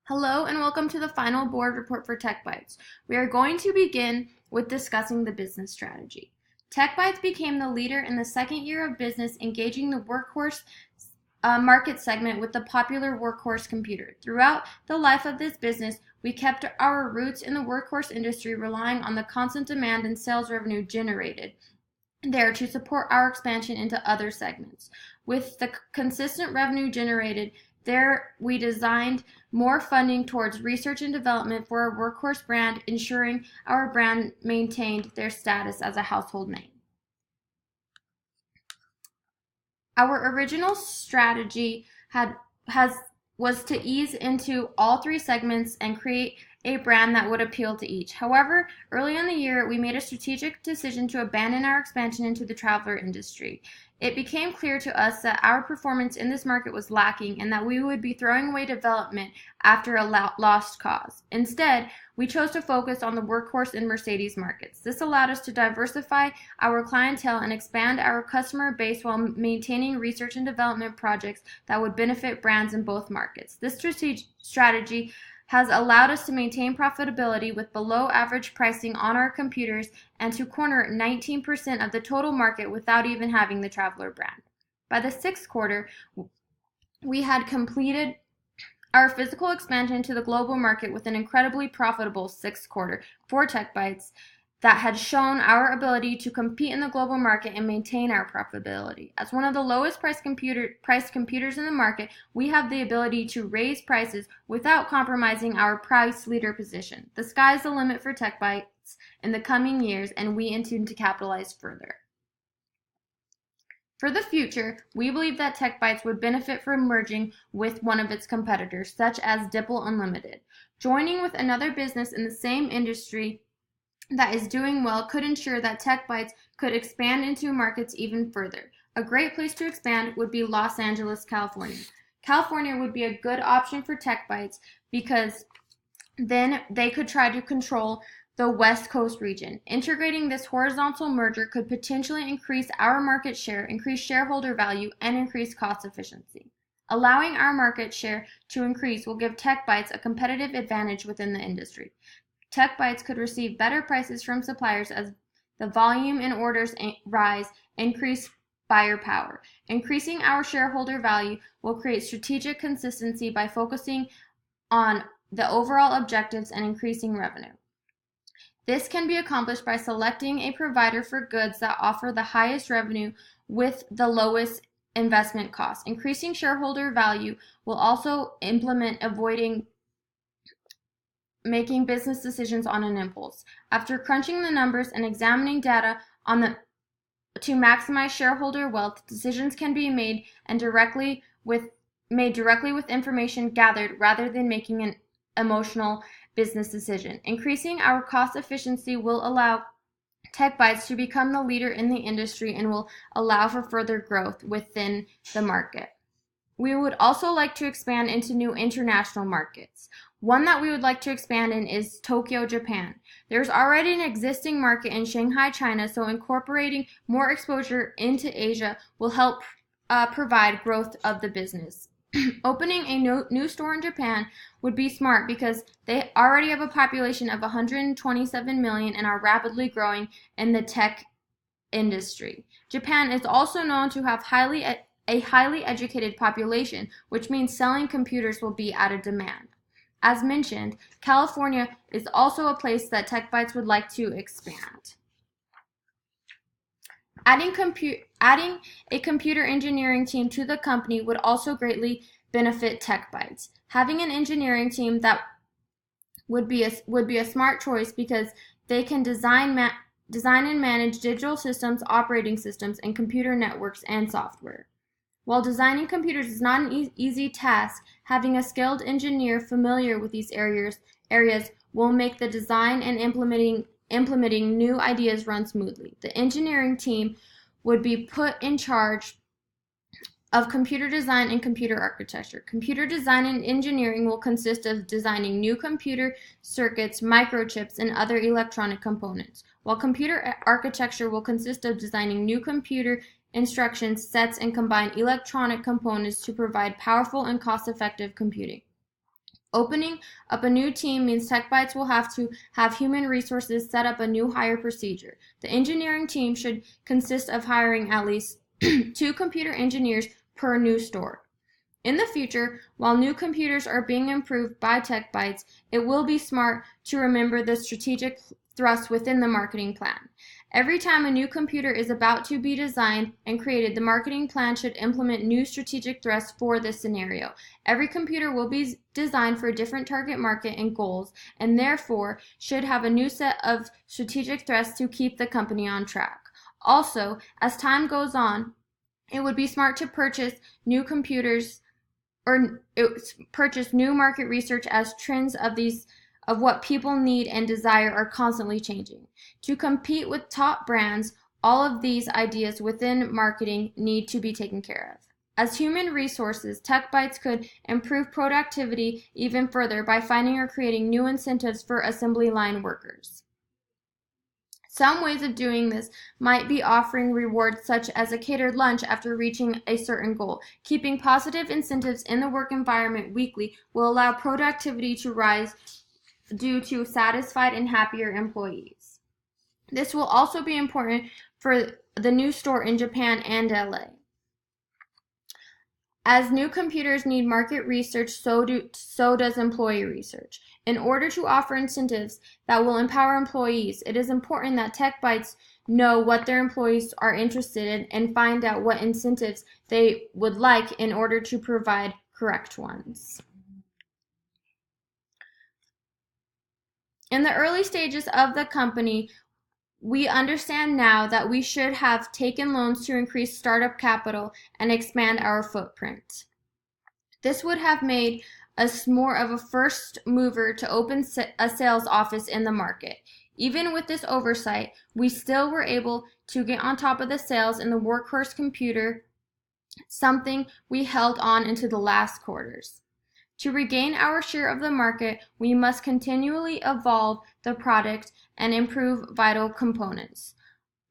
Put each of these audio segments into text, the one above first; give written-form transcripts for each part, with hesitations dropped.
Hello and welcome to the final board report for TechBytes. We are going to begin with discussing the business strategy. TechBytes became the leader in the second year of business, engaging the workhorse market segment with the popular workhorse computer. Throughout the life of this business, we kept our roots in the workhorse industry, relying on the constant demand and sales revenue generated there to support our expansion into other segments. With the consistent revenue generated there, we designed more funding towards research and development for our workhorse brand, ensuring our brand maintained their status as a household name. Our original strategy was to ease into all three segments and create a brand that would appeal to each. However, early in the year, we made a strategic decision to abandon our expansion into the traveler industry. It became clear to us that our performance in this market was lacking and that we would be throwing away development after a lost cause. Instead, we chose to focus on the workhorse and Mercedes markets. This allowed us to diversify our clientele and expand our customer base while maintaining research and development projects that would benefit brands in both markets. This strategy has allowed us to maintain profitability with below average pricing on our computers and to corner 19% of the total market without even having the Traveler brand. By the sixth quarter, we had completed our physical expansion to the global market with an incredibly profitable sixth quarter for TechBytes that had shown our ability to compete in the global market and maintain our profitability. As one of the lowest priced computers in the market, we have the ability to raise prices without compromising our price leader position. The sky's the limit for TechBytes in the coming years, and we intend to capitalize further. For the future, we believe that TechBytes would benefit from merging with one of its competitors, such as Dipple Unlimited. Joining with another business in the same industry that is doing well could ensure that TechBytes could expand into markets even further. A great place to expand would be Los Angeles, California. California would be a good option for TechBytes because then they could try to control the West Coast region. Integrating this horizontal merger could potentially increase our market share, increase shareholder value, and increase cost efficiency. Allowing our market share to increase will give TechBytes a competitive advantage within the industry. TechBytes could receive better prices from suppliers as the volume and orders rise, increase buyer power. Increasing our shareholder value will create strategic consistency by focusing on the overall objectives and increasing revenue. This can be accomplished by selecting a provider for goods that offer the highest revenue with the lowest investment cost. Increasing shareholder value will also implement avoiding making business decisions on an impulse. After crunching the numbers and examining data to maximize shareholder wealth, decisions can be made directly with information gathered rather than making an emotional business decision. Increasing our cost efficiency will allow TechBytes to become the leader in the industry and will allow for further growth within the market. We would also like to expand into new international markets. One that we would like to expand in is Tokyo, Japan. There's already an existing market in Shanghai, China, so incorporating more exposure into Asia will help provide growth of the business. Opening a new store in Japan would be smart because they already have a population of 127 million and are rapidly growing in the tech industry. Japan is also known to have a highly educated population, which means selling computers will be at a demand. As mentioned, California is also a place that TechBytes would like to expand. Adding a computer engineering team to the company would also greatly benefit TechBytes. Having an engineering team that would be a smart choice because they can design and manage digital systems, operating systems, and computer networks and software. While designing computers is not an easy task, having a skilled engineer familiar with these areas will make the design and implementing new ideas run smoothly. The engineering team would be put in charge of computer design and computer architecture. Computer design and engineering will consist of designing new computer circuits, microchips, and other electronic components, while computer architecture will consist of designing new computer instruction sets and combine electronic components to provide powerful and cost-effective computing. Opening up a new team means TechBytes will have to have human resources set up a new hire procedure. The engineering team should consist of hiring at least 2 computer engineers per new store. In the future, while new computers are being improved by TechBytes, it will be smart to remember the strategic thrust within the marketing plan. Every time a new computer is about to be designed and created, the marketing plan should implement new strategic thrusts for this scenario. Every computer will be designed for a different target market and goals, and therefore should have a new set of strategic thrusts to keep the company on track. Also, as time goes on, it would be smart to purchase new computers or purchase new market research as trends of what people need and desire are constantly changing. To compete with top brands, all of these ideas within marketing need to be taken care of. As human resources, TechBytes could improve productivity even further by finding or creating new incentives for assembly line workers. Some ways of doing this might be offering rewards such as a catered lunch after reaching a certain goal. Keeping positive incentives in the work environment weekly will allow productivity to rise due to satisfied and happier employees. This will also be important for the new store in Japan and LA. As new computers need market research, so does employee research. In order to offer incentives that will empower employees, it is important that TechBytes know what their employees are interested in and find out what incentives they would like in order to provide correct ones. In the early stages of the company, we understand now that we should have taken loans to increase startup capital and expand our footprint. This would have made us more of a first mover to open a sales office in the market. Even with this oversight, we still were able to get on top of the sales in the workhorse computer, something we held on into the last quarters. To regain our share of the market, we must continually evolve the product and improve vital components.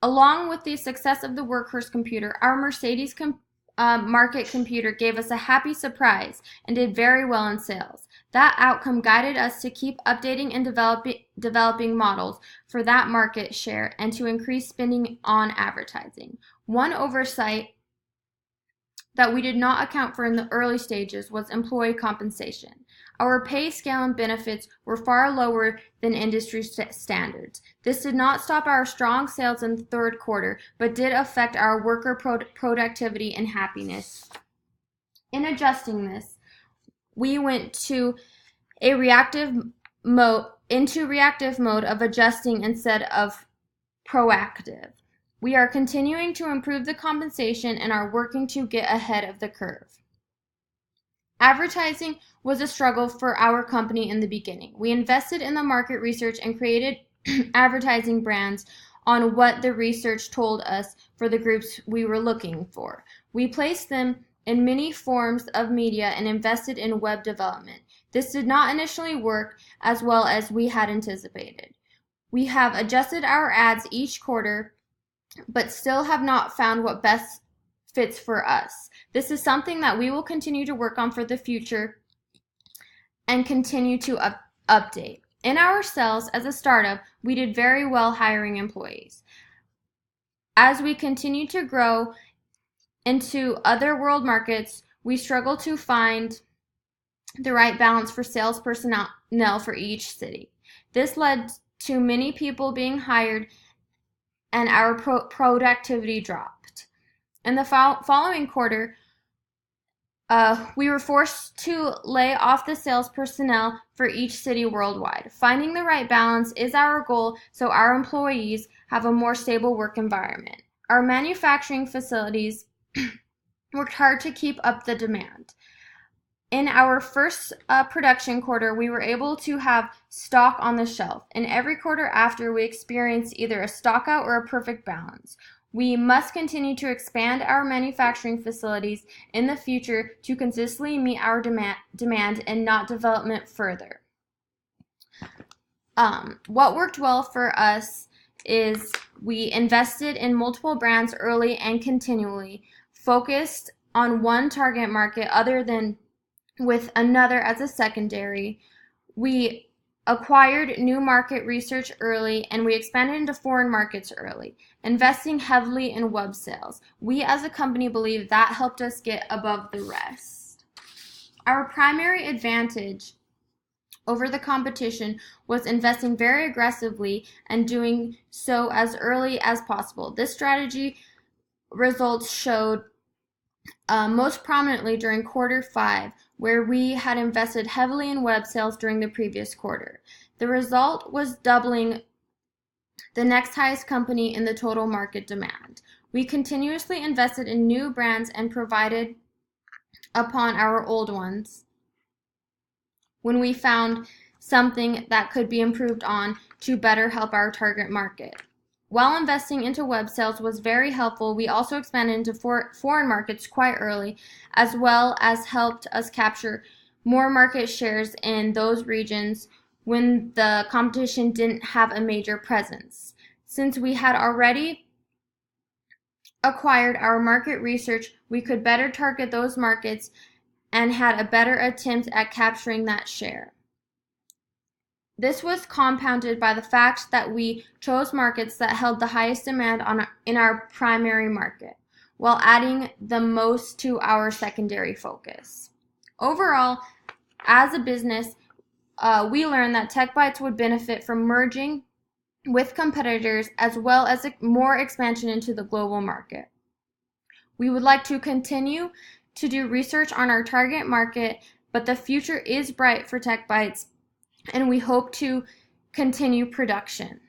Along with the success of the workhorse computer, our Mercedes market computer gave us a happy surprise and did very well in sales. That outcome guided us to keep updating and developing models for that market share and to increase spending on advertising. One oversight that we did not account for in the early stages was employee compensation. Our pay scale and benefits were far lower than industry standards. This did not stop our strong sales in the third quarter, but did affect our worker productivity and happiness. In adjusting this, we went to a reactive mode of adjusting instead of proactive. We are continuing to improve the compensation and are working to get ahead of the curve. Advertising was a struggle for our company in the beginning. We invested in the market research and created advertising brands on what the research told us for the groups we were looking for. We placed them in many forms of media and invested in web development. This did not initially work as well as we had anticipated. We have adjusted our ads each quarter, but still have not found what best fits for us. This is something that we will continue to work on for the future and continue to update. In our sales as a startup, we did very well hiring employees. As we continue to grow into other world markets, we struggle to find the right balance for sales personnel for each city. This led to many people being hired and our productivity dropped. In the following quarter, we were forced to lay off the sales personnel for each city worldwide. Finding the right balance is our goal so our employees have a more stable work environment. Our manufacturing facilities worked hard to keep up the demand. In our first production quarter, we were able to have stock on the shelf. In every quarter after, we experienced either a stockout or a perfect balance. We must continue to expand our manufacturing facilities in the future to consistently meet our demand and not development further. What worked well for us is we invested in multiple brands early and continually, focused on one target market other than with another as a secondary. We acquired new market research early, and we expanded into foreign markets early, investing heavily in web sales. We as a company believe that helped us get above the rest. Our primary advantage over the competition was investing very aggressively and doing so as early as possible. This strategy results showed most prominently during quarter 5, where we had invested heavily in web sales during the previous quarter. The result was doubling the next highest company in the total market demand. We continuously invested in new brands and provided upon our old ones when we found something that could be improved on to better help our target market. While investing into web sales was very helpful, we also expanded into foreign markets quite early, as well as helped us capture more market shares in those regions when the competition didn't have a major presence. Since we had already acquired our market research, we could better target those markets and had a better attempt at capturing that share. This was compounded by the fact that we chose markets that held the highest demand in our primary market, while adding the most to our secondary focus. Overall, as a business, we learned that TechBytes would benefit from merging with competitors as well as more expansion into the global market. We would like to continue to do research on our target market, but the future is bright for TechBytes, and we hope to continue production.